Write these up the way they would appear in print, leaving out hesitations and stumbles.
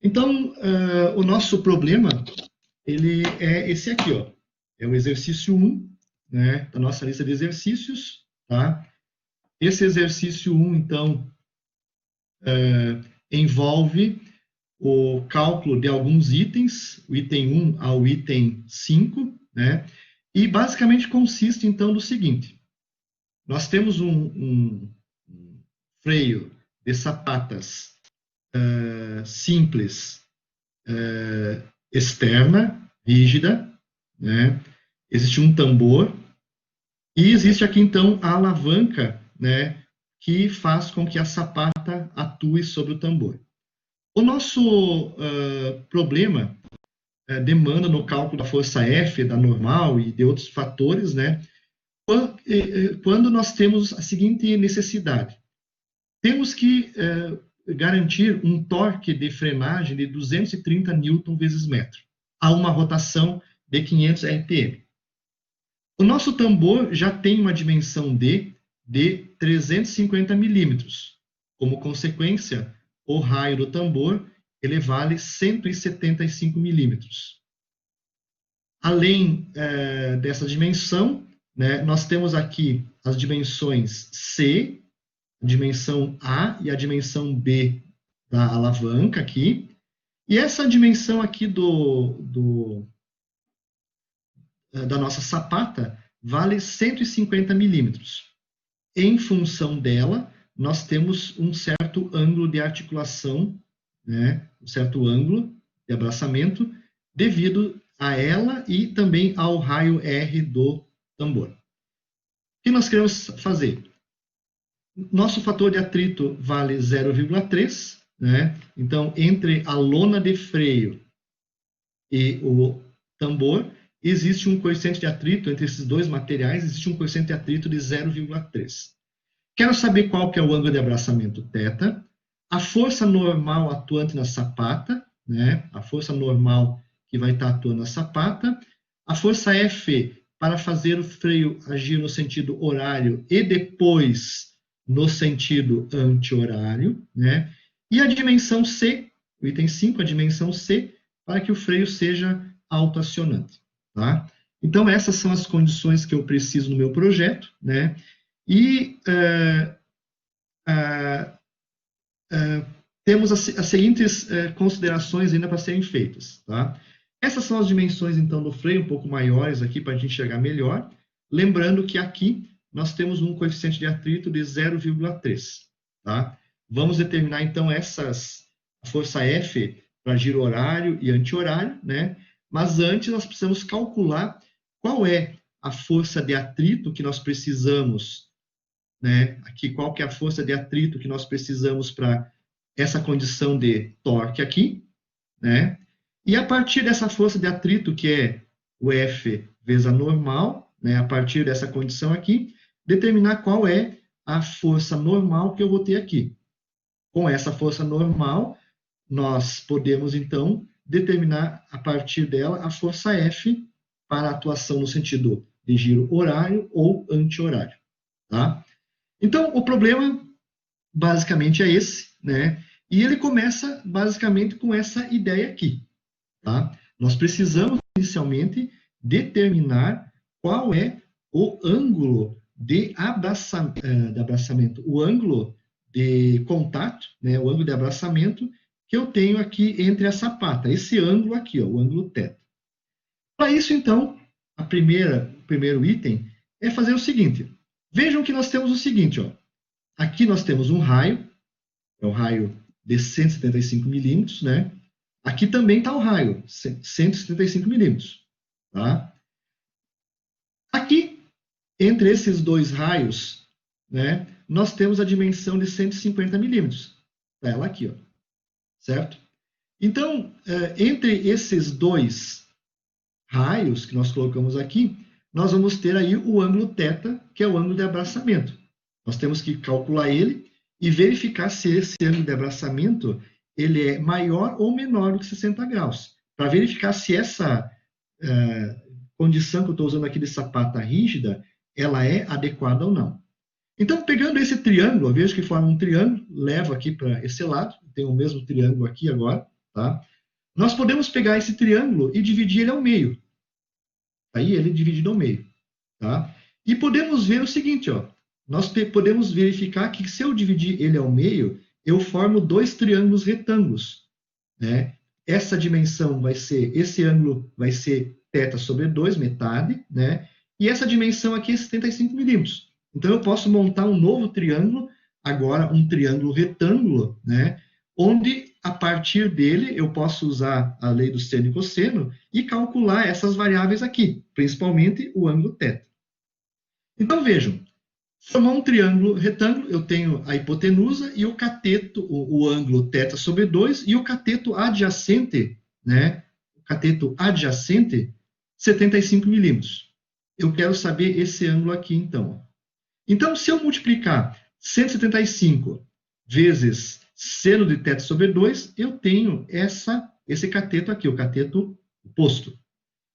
Então, o nosso problema, ele é esse aqui, ó. É o exercício 1, né, da nossa lista de exercícios, tá? Esse exercício 1, então, envolve o cálculo de alguns itens, o item 1 ao item 5, né? E basicamente consiste, então, no seguinte: nós temos um freio de sapatas simples, externa, rígida, né? Existe um tambor e existe aqui então a alavanca, né, que faz com que a sapata atue sobre o tambor. O nosso problema demanda no cálculo da força F, da normal e de outros fatores, né, quando nós temos a seguinte necessidade. Temos que garantir um torque de frenagem de 230 Newton vezes metro, a uma rotação de 500 RPM. O nosso tambor já tem uma dimensão D de 350 milímetros. Como consequência, o raio do tambor ele vale 175 milímetros. Além dessa dimensão, né, nós temos aqui as dimensões C, a dimensão A e a dimensão B da alavanca aqui. E essa dimensão aqui da nossa sapata vale 150 milímetros. Em função dela, nós temos um certo ângulo de articulação, né, um certo ângulo de abraçamento, devido a ela e também ao raio R do tambor. O que nós queremos fazer? Nosso fator de atrito vale 0,3, né? Então, entre a lona de freio e o tambor, existe um coeficiente de atrito entre esses dois materiais, existe um coeficiente de atrito de 0,3. Quero saber qual que é o ângulo de abraçamento θ, a força normal atuante na sapata, né? A força normal que vai estar atuando na sapata, a força F para fazer o freio agir no sentido horário e depois no sentido anti-horário, né? E a dimensão C, o item 5, a dimensão C, para que o freio seja autoacionante, tá? Então, essas são as condições que eu preciso no meu projeto, né? E temos as seguintes considerações ainda para serem feitas, tá? Essas são as dimensões, então, do freio, um pouco maiores aqui, para a gente enxergar melhor. Lembrando que aqui nós temos um coeficiente de atrito de 0,3, tá? Vamos determinar, então, a força F para giro horário e anti-horário, né? Mas antes nós precisamos calcular qual é a força de atrito que nós precisamos, né? Aqui, qual que é a força de atrito que nós precisamos para essa condição de torque aqui, né? E a partir dessa força de atrito, que é o F vezes a normal, né? A partir dessa condição aqui, determinar qual é a força normal que eu vou ter aqui. Com essa força normal, nós podemos, então, determinar, a partir dela, a força F para a atuação no sentido de giro horário ou anti-horário, tá? Então, o problema, basicamente, é esse, né? E ele começa, basicamente, com essa ideia aqui, tá? Nós precisamos, inicialmente, determinar qual é o ângulo de abraçamento, o ângulo de contato, né? O ângulo de abraçamento que eu tenho aqui entre a sapata, esse ângulo aqui, ó, o ângulo θ. Para isso, então, o primeiro item é fazer o seguinte. Vejam que nós temos o seguinte, ó. Aqui nós temos um raio, é o raio de 175 milímetros, né? Aqui também está o raio, 175 milímetros, tá? Aqui, entre esses dois raios, né, nós temos a dimensão de 150 milímetros. Ela aqui, ó, certo? Então, entre esses dois raios que nós colocamos aqui, nós vamos ter aí o ângulo θ, que é o ângulo de abraçamento. Nós temos que calcular ele e verificar se esse ângulo de abraçamento ele é maior ou menor do que 60 graus, para verificar se essa condição que eu estou usando aqui de sapata rígida, ela é adequada ou não. Então, pegando esse triângulo, eu vejo que forma um triângulo, levo aqui para esse lado, tem o mesmo triângulo aqui agora, tá? Nós podemos pegar esse triângulo e dividir ele ao meio. Aí ele é dividido ao meio, tá? E podemos ver o seguinte, ó. Nós podemos verificar que se eu dividir ele ao meio, eu formo dois triângulos retângulos, né? Essa dimensão vai ser, esse ângulo vai ser θ sobre 2, metade, né? E essa dimensão aqui é 75 milímetros. Então eu posso montar um novo triângulo, agora um triângulo retângulo, né? Onde a partir dele eu posso usar a lei do seno e cosseno e calcular essas variáveis aqui, principalmente o ângulo θ. Então vejam, formar um triângulo retângulo, eu tenho a hipotenusa e o cateto, o ângulo θ sobre 2 e o cateto adjacente, né? O cateto adjacente, 75 milímetros. Eu quero saber esse ângulo aqui, então. Então, se eu multiplicar 175 vezes seno de θ sobre 2, eu tenho esse cateto aqui, o cateto oposto.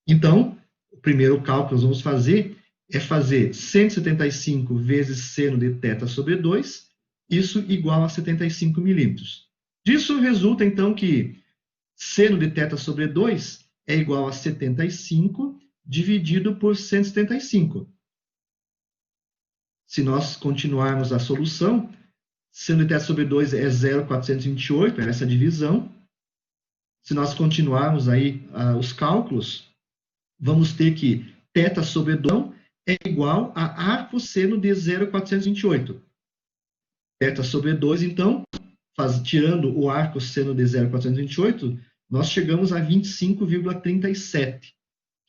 Então, o primeiro cálculo que nós vamos fazer é fazer 175 vezes seno de θ sobre 2, isso igual a 75 milímetros. Disso resulta, então, que seno de θ sobre 2 é igual a 75 dividido por 175. Se nós continuarmos a solução, seno de θ sobre 2 é 0,428, é essa divisão. Se nós continuarmos aí os cálculos, vamos ter que θ sobre 2 é igual a arcosseno de 0,428. Θ sobre 2, então, tirando o arcosseno de 0,428, nós chegamos a 25,37.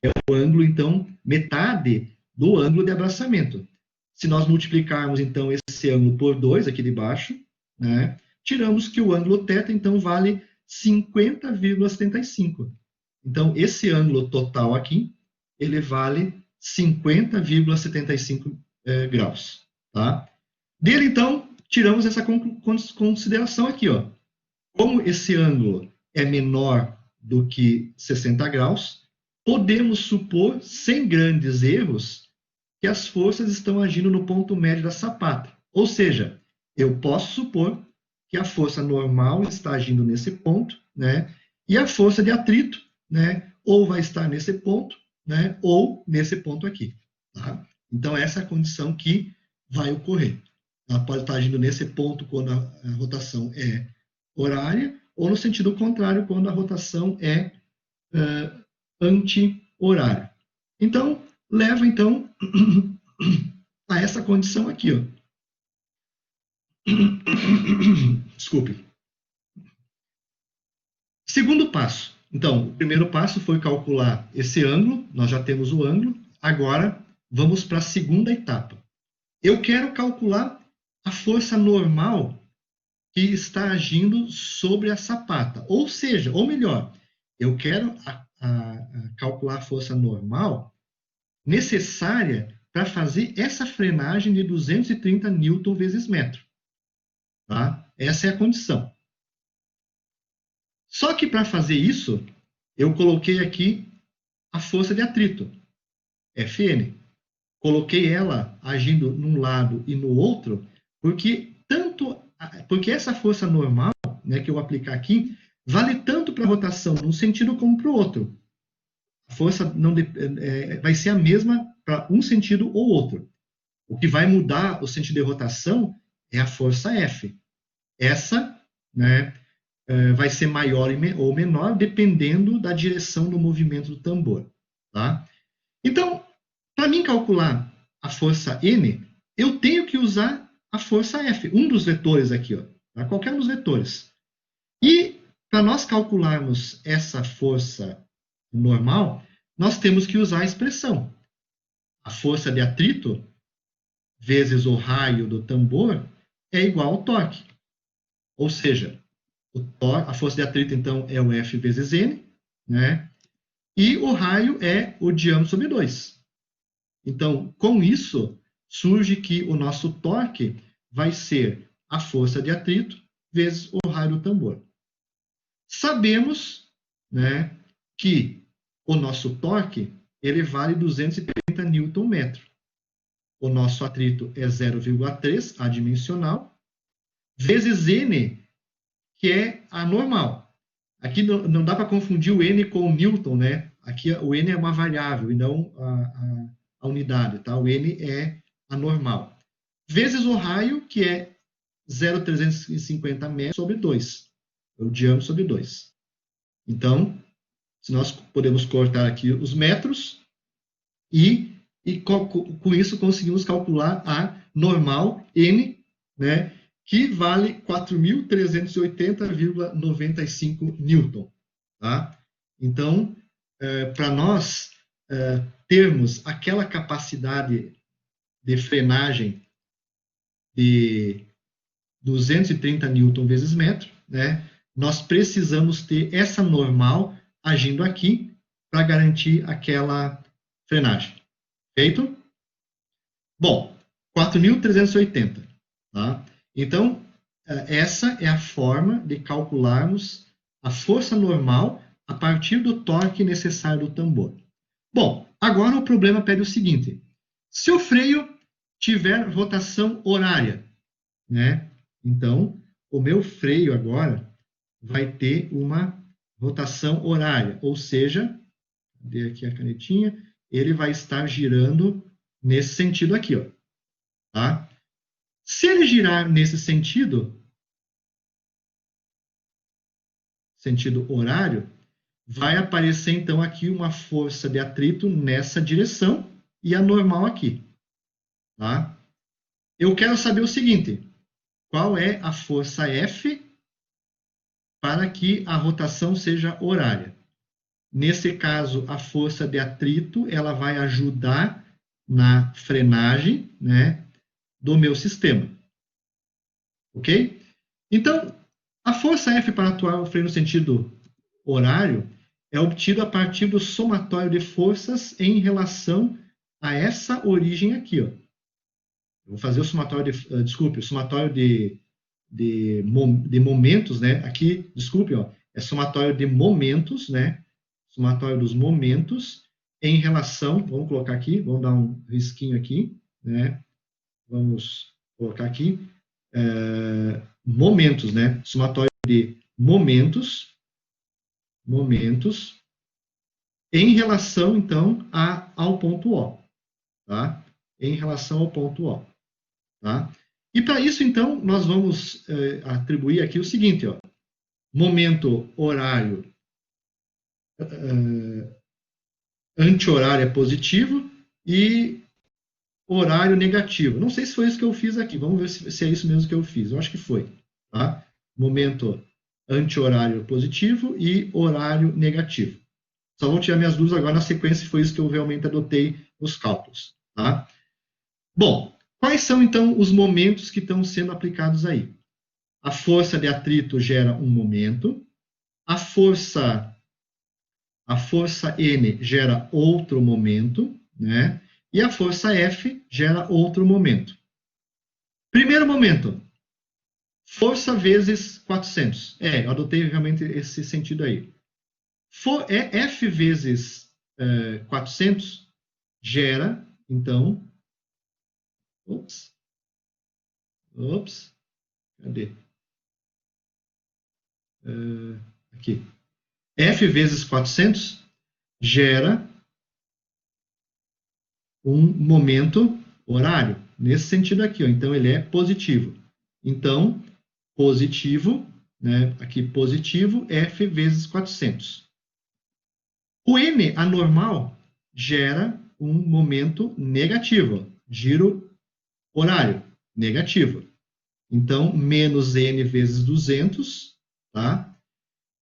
É o ângulo, então, metade do ângulo de abraçamento. Se nós multiplicarmos, então, esse ângulo por 2 aqui de baixo, né, tiramos que o ângulo θ, então, vale 50,75. Então, esse ângulo total aqui, ele vale 50,75 graus. Tá? Dele, então, tiramos essa consideração aqui. Ó. Como esse ângulo é menor do que 60 graus, podemos supor, sem grandes erros, que as forças estão agindo no ponto médio da sapata. Ou seja, eu posso supor que a força normal está agindo nesse ponto, né? E a força de atrito, né? Ou vai estar nesse ponto, né? Ou nesse ponto aqui. Tá? Então, essa é a condição que vai ocorrer. Ela pode estar agindo nesse ponto quando a rotação é horária, ou no sentido contrário, quando a rotação é anti-horária. Então, leva, então, a essa condição aqui. Ó. Desculpe. Segundo passo. Então, o primeiro passo foi calcular esse ângulo, nós já temos o ângulo, agora vamos para a segunda etapa. Eu quero calcular a força normal que está agindo sobre a sapata. Ou seja, ou melhor, eu quero calcular a força normal necessária para fazer essa frenagem de 230 Newton vezes metro. Tá? Essa é a condição. Só que para fazer isso, eu coloquei aqui a força de atrito, Fn. Coloquei ela agindo num lado e no outro, porque essa força normal, né, que eu aplicar aqui, vale tanto para a rotação num sentido como para o outro. A força vai ser a mesma para um sentido ou outro. O que vai mudar o sentido de rotação é a força F. Essa, né, vai ser maior ou menor, dependendo da direção do movimento do tambor. Tá? Então, para mim calcular a força N, eu tenho que usar a força F, um dos vetores aqui, ó, tá? Qualquer um dos vetores. E, para nós calcularmos essa força normal, nós temos que usar a expressão. A força de atrito vezes o raio do tambor é igual ao torque. Ou seja, a força de atrito, então, é o F vezes N, né? E o raio é o diâmetro sobre 2. Então, com isso, surge que o nosso torque vai ser a força de atrito vezes o raio do tambor. Sabemos, né, que o nosso torque ele vale 230 Nm. O nosso atrito é 0,3 adimensional, vezes N, que é a normal. aqui não dá para confundir o N com o Newton, né? Aqui o N é uma variável e não a unidade, tá? O N é a normal. Vezes o raio, que é 0,350 metros sobre 2. O diâmetro sobre 2. Então, se nós podemos cortar aqui os metros e com isso conseguimos calcular a normal N, né, que vale 4.380,95 newton. Tá? Então, para nós termos aquela capacidade de frenagem de 230 newton vezes metro, né, nós precisamos ter essa normal agindo aqui para garantir aquela frenagem. Feito? Bom, 4.380. Tá? Então, essa é a forma de calcularmos a força normal a partir do torque necessário do tambor. Bom, agora o problema pede o seguinte: se o freio tiver rotação horária, né? Então, o meu freio agora vai ter uma rotação horária, ou seja, dei aqui a canetinha, ele vai estar girando nesse sentido aqui, ó, tá? Se ele girar nesse sentido horário, vai aparecer então aqui uma força de atrito nessa direção e a normal aqui, tá? Eu quero saber o seguinte: qual é a força F para que a rotação seja horária? Nesse caso, a força de atrito ela vai ajudar na frenagem, né, do meu sistema. Ok? Então, a força F para atuar o freio no sentido horário é obtida a partir do somatório de forças em relação a essa origem aqui. Ó. Eu vou fazer o somatório o somatório de momentos, né? Aqui, desculpe, ó, é somatório de momentos, né? Somatório dos momentos em relação, vamos colocar aqui, vamos dar um risquinho aqui, né? Vamos colocar aqui, momentos, né? Somatório de momentos em relação, então, ao ponto O, tá? Em relação ao ponto O, tá? E para isso, então, nós vamos atribuir aqui o seguinte, ó, momento horário anti-horário é positivo e horário negativo. Não sei se foi isso que eu fiz aqui, vamos ver se é isso mesmo que eu fiz, eu acho que foi, tá? Momento anti-horário positivo e horário negativo. Só vou tirar minhas dúvidas agora na sequência, foi isso que eu realmente adotei nos cálculos, tá? Bom, quais são então os momentos que estão sendo aplicados aí? A força de atrito gera um momento, a força N gera outro momento, né? E a força F gera outro momento. Primeiro momento, força vezes 400. Eu adotei realmente esse sentido aí. F vezes 400 gera, então... Cadê? Aqui. F vezes 400 gera um momento horário, nesse sentido aqui, ó. Então ele é positivo. Então, positivo, né? Aqui positivo, F vezes 400. O N anormal gera um momento negativo, giro horário, negativo. Então, menos N vezes 200, tá?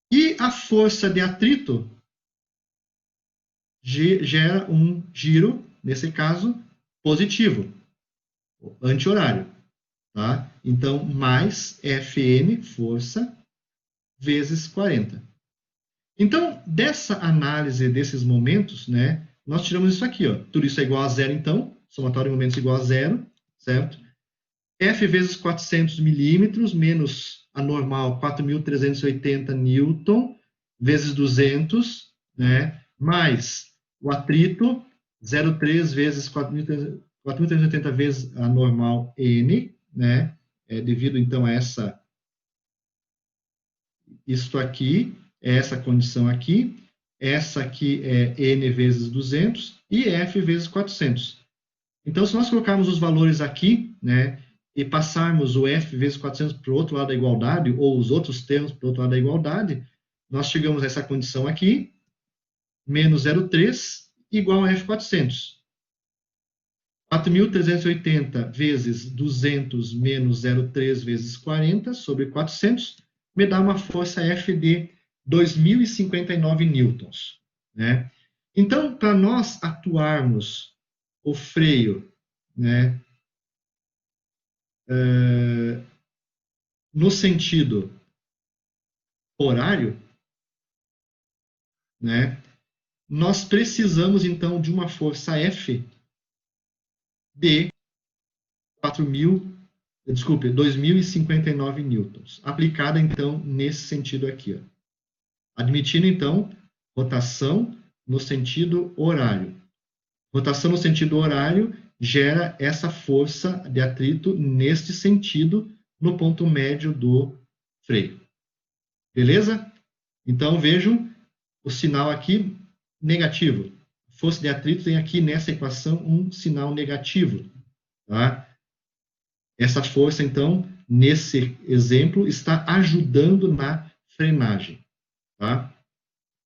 E a força de atrito gera um giro, nesse caso, positivo, anti-horário, tá? Então, mais Fn, força, vezes 40. Então, dessa análise desses momentos, né, nós tiramos isso aqui, ó. Tudo isso é igual a zero, então, somatório de momentos igual a zero, certo? F vezes 400 milímetros, menos a normal, 4.380 newton, vezes 200, né? Mais o atrito, 0,3 vezes 4.380 vezes a normal N, né? Devido, então, a isto aqui, é essa condição aqui, essa aqui é N vezes 200 e F vezes 400. Então, se nós colocarmos os valores aqui, né, e passarmos o F vezes 400 para o outro lado da igualdade, ou os outros termos para o outro lado da igualdade, nós chegamos a essa condição aqui, menos 0,3 igual a F400. 4.380 vezes 200 menos 0,3 vezes 40 sobre 400 me dá uma força F de 2.059 newtons, né? Então, para nós atuarmos o freio, né, no sentido horário, né, nós precisamos, então, de uma força F de 2.059 newtons, aplicada, então, nesse sentido aqui, ó. Admitindo, então, rotação no sentido horário. Rotação no sentido horário gera essa força de atrito neste sentido, no ponto médio do freio. Beleza? Então, vejam o sinal aqui negativo. Força de atrito tem aqui nessa equação um sinal negativo. Tá? Essa força, então, nesse exemplo, está ajudando na frenagem. Tá?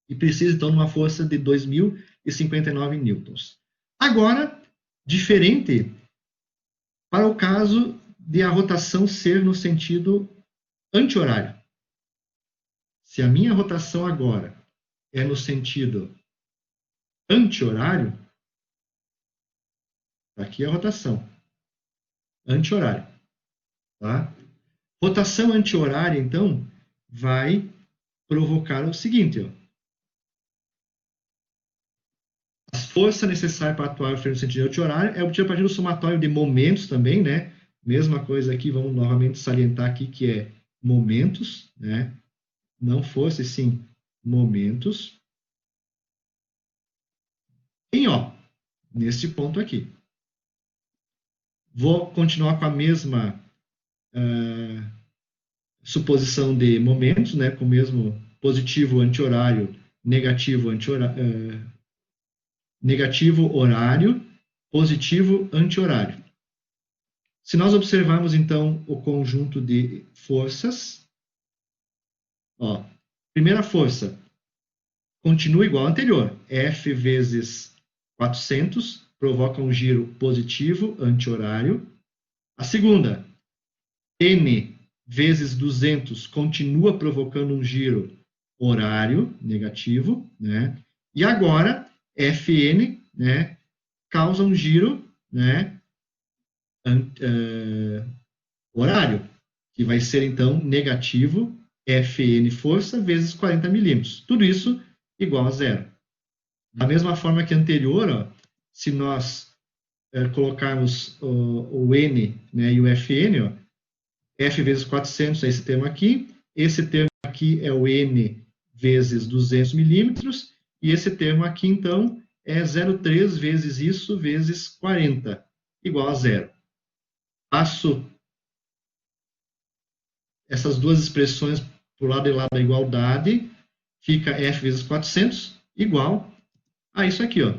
E precisa, então, de uma força de 2.059 newtons. Agora, diferente para o caso de a rotação ser no sentido anti-horário. Se a minha rotação agora é no sentido anti-horário, aqui é a rotação anti-horário. Tá? Rotação anti-horária, então, vai provocar o seguinte, ó. A força necessária para atuar no sentido anti-horário é obtida a partir do somatório de momentos também, né? Mesma coisa aqui, vamos novamente salientar aqui que é momentos, né? Não força, e sim momentos. Em O, neste ponto aqui. Vou continuar com a mesma suposição de momentos, né? Com o mesmo positivo anti-horário, negativo anti-horário, negativo horário, positivo anti-horário. Se nós observarmos, então, o conjunto de forças, ó, primeira força continua igual ao anterior. F vezes 400 provoca um giro positivo anti-horário. A segunda, N vezes 200 continua provocando um giro horário negativo, né? E agora, Fn, né, causa um giro, né, horário, que vai ser, então, negativo Fn força vezes 40 milímetros. Tudo isso igual a zero. Da mesma forma que anterior, ó, se nós colocarmos o N, né, e o Fn, ó, F vezes 400 é esse termo aqui, esse termo aqui é o N vezes 200 milímetros, e esse termo aqui, então, é 0,3 vezes isso vezes 40, igual a zero. Passo essas duas expressões para o lado e lado da igualdade, fica F vezes 400 igual a isso aqui, ó.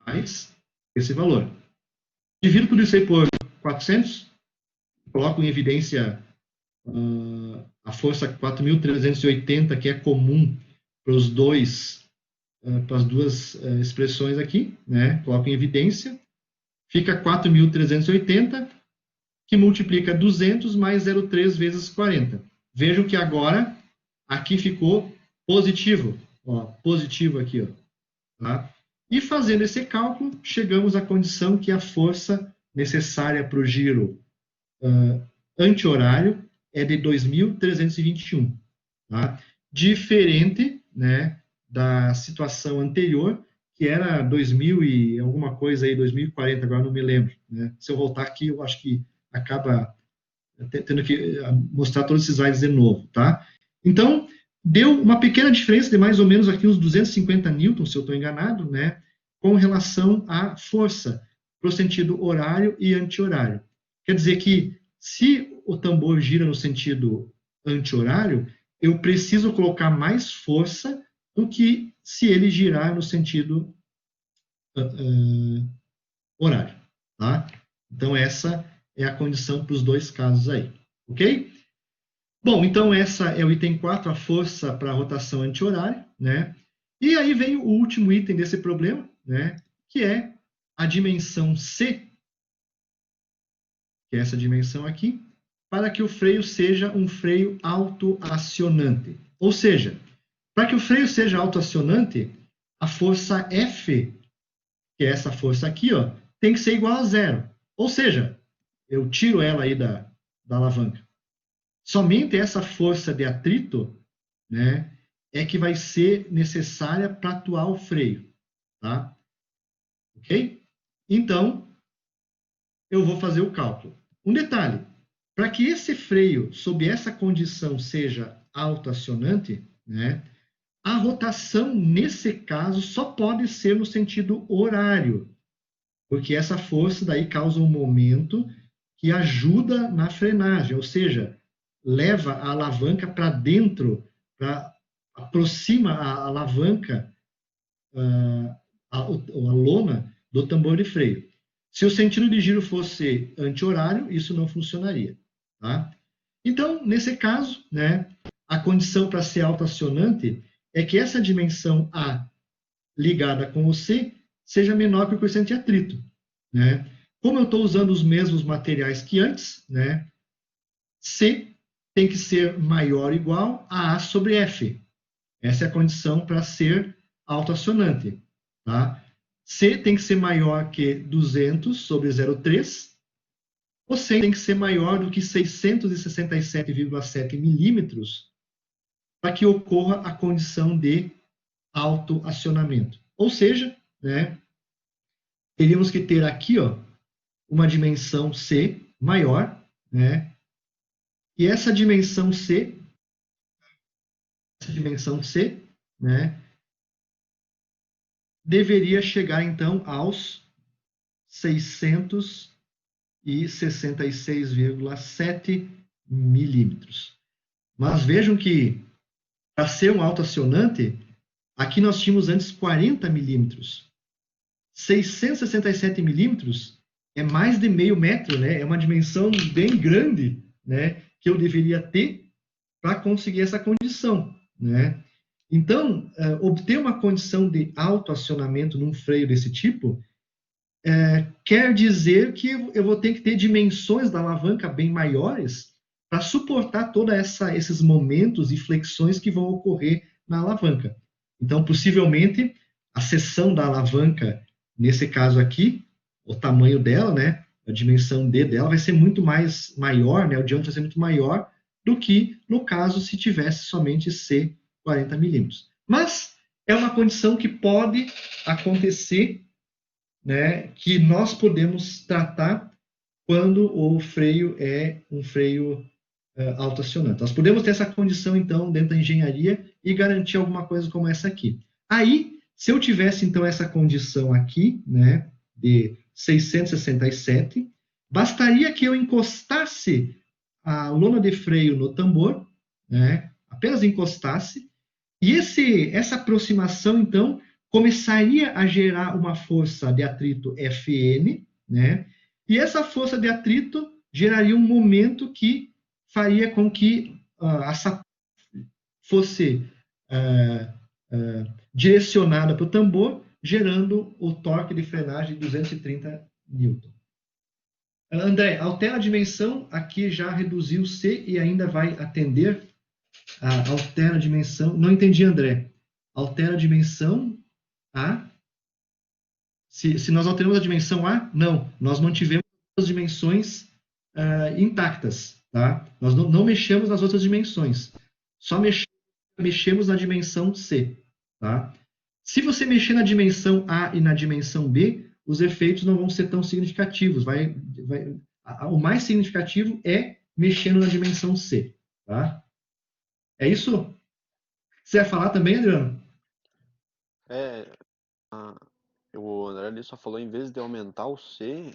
Mais esse valor. Divido tudo isso aí por 400, coloco em evidência a força 4.380, que é comum para os dois, para as duas expressões aqui, né? Coloco em evidência. Fica 4.380, que multiplica 200 mais 0,3 vezes 40. Vejam que agora aqui ficou positivo, ó, positivo aqui, ó, tá? E fazendo esse cálculo, chegamos à condição que a força necessária para o giro anti-horário é de 2.321, tá? Diferente, né, da situação anterior, que era 2.000 e alguma coisa aí, 2.040, agora não me lembro, né? Se eu voltar aqui, eu acho que acaba tendo que mostrar todos esses slides de novo, tá? Então, deu uma pequena diferença de mais ou menos aqui uns 250 newtons, se eu estou enganado, né, com relação à força para o sentido horário e anti-horário. Quer dizer que, se o tambor gira no sentido anti-horário, eu preciso colocar mais força do que se ele girar no sentido horário, tá? Então, essa é a condição para os dois casos aí, ok? Bom, então essa é o item 4, a força para a rotação anti-horária, né? E aí vem o último item desse problema, né? Que é a dimensão C, que é essa dimensão aqui, para que o freio seja um freio autoacionante. Ou seja, para que o freio seja autoacionante, a força F, que é essa força aqui, ó, tem que ser igual a zero. Ou seja, eu tiro ela aí da alavanca. Somente essa força de atrito, né, é que vai ser necessária para atuar o freio, tá? Ok? Então, eu vou fazer o cálculo. Um detalhe, para que esse freio, sob essa condição, seja autoacionante, né, a rotação, nesse caso, só pode ser no sentido horário, porque essa força daí causa um momento que ajuda na frenagem, ou seja, leva a alavanca para dentro, aproxima a alavanca, a lona do tambor de freio. Se o sentido de giro fosse anti-horário, isso não funcionaria. Tá? Então, nesse caso, né, a condição para ser autoacionante é que essa dimensão A ligada com o C seja menor que o coeficiente de atrito. Né? Como eu estou usando os mesmos materiais que antes, né, C tem que ser maior ou igual a A sobre F. Essa é a condição para ser autoacionante. Tá? C tem que ser maior que 200 sobre 0,3, ou C tem que ser maior do que 667,7 milímetros para que ocorra a condição de autoacionamento. Ou seja, né, teríamos que ter aqui, ó, uma dimensão C maior, né, e essa dimensão C, né, deveria chegar então aos 666,7 milímetros. Mas vejam que, para ser um autoacionante, aqui nós tínhamos antes 40 milímetros. 667 milímetros é mais de meio metro, né? É uma dimensão bem grande, né? Que eu deveria ter para conseguir essa condição, né? Então, obter uma condição de autoacionamento num freio desse tipo quer dizer que eu vou ter que ter dimensões da alavanca bem maiores para suportar todos esses momentos e flexões que vão ocorrer na alavanca. Então, possivelmente, a seção da alavanca, nesse caso aqui, o tamanho dela, né, a dimensão D dela vai ser muito mais maior, né, o diâmetro vai ser muito maior do que no caso se tivesse somente C 40 milímetros. Mas é uma condição que pode acontecer, né, que nós podemos tratar quando o freio é um freio autoacionante. Nós podemos ter essa condição, então, dentro da engenharia e garantir alguma coisa como essa aqui. Aí, se eu tivesse, então, essa condição aqui, né, de 667, bastaria que eu encostasse a lona de freio no tambor, né, apenas encostasse, e essa aproximação, então, começaria a gerar uma força de atrito Fn, né? E essa força de atrito geraria um momento que faria com que essa fosse direcionada para o tambor, gerando o torque de frenagem de 230 Newton. André, altera a dimensão, aqui já reduziu C e ainda vai atender. Altera a dimensão. Não entendi, André. Altera a dimensão A. Se nós alteramos a dimensão A, não. Nós mantivemos as dimensões intactas. Tá? Nós não mexemos nas outras dimensões. Só mexemos na dimensão C. Tá? Se você mexer na dimensão A e na dimensão B, os efeitos não vão ser tão significativos. O mais significativo é mexendo na dimensão C. Tá? É isso? Você vai falar também, Adriano? É, O André ali só falou, em vez de aumentar o C,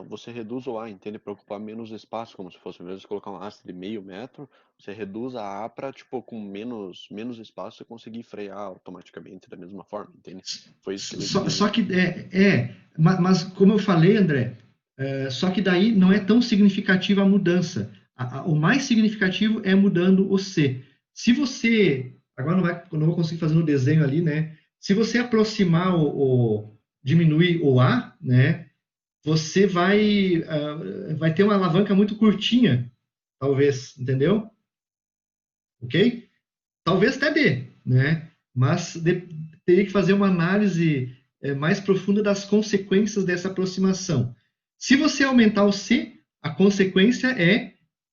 você reduz o A, entende? Para ocupar menos espaço, como se fosse, em vez de colocar uma haste de meio metro, você reduz a A para, tipo, com menos espaço você conseguir frear automaticamente da mesma forma, entende? Foi isso que ele Só, quis só dizer. que mas como eu falei, André, só que daí não é tão significativa a mudança. O mais significativo é mudando o C. Se você, agora não vou conseguir fazer no desenho ali, né? Se você aproximar diminuir o A, né? Você vai ter uma alavanca muito curtinha, talvez, entendeu? Ok? Talvez até dê, né? Mas teria que fazer uma análise mais profunda das consequências dessa aproximação. Se você aumentar o C, a consequência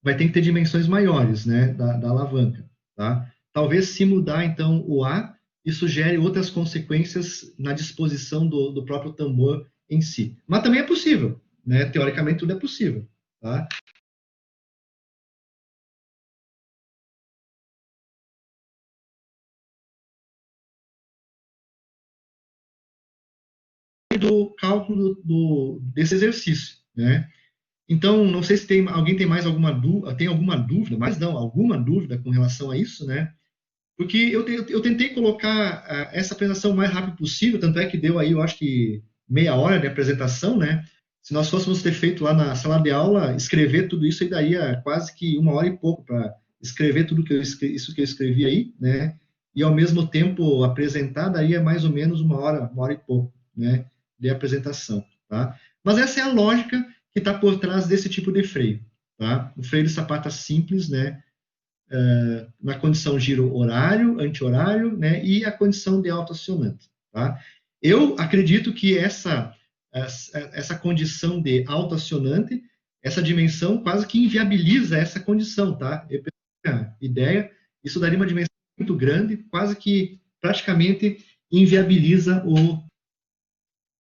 vai ter que ter dimensões maiores, né, da alavanca, tá? Talvez se mudar então o A, isso gere outras consequências na disposição do próprio tambor em si. Mas também é possível, né? Teoricamente tudo é possível, tá? Do cálculo desse exercício, né? Então, não sei se alguém tem mais alguma dúvida, mas não, alguma dúvida com relação a isso, né? Porque eu tentei colocar essa apresentação o mais rápido possível, tanto é que deu aí, eu acho que meia hora de apresentação, né? Se nós fôssemos ter feito lá na sala de aula, escrever tudo isso aí daria quase que uma hora e pouco para escrever tudo isso que eu escrevi aí, né? E ao mesmo tempo apresentar daria mais ou menos uma hora e pouco, né? De apresentação, tá? Mas essa é a lógica que está por trás desse tipo de freio, tá? O freio de sapata simples, né? Na condição giro horário, anti-horário, né, e a condição de autoacionante. Tá? Eu acredito que essa condição de autoacionante, essa dimensão quase que inviabiliza essa condição. Tá? Eu pensei, a ideia, isso daria uma dimensão muito grande, quase que praticamente inviabiliza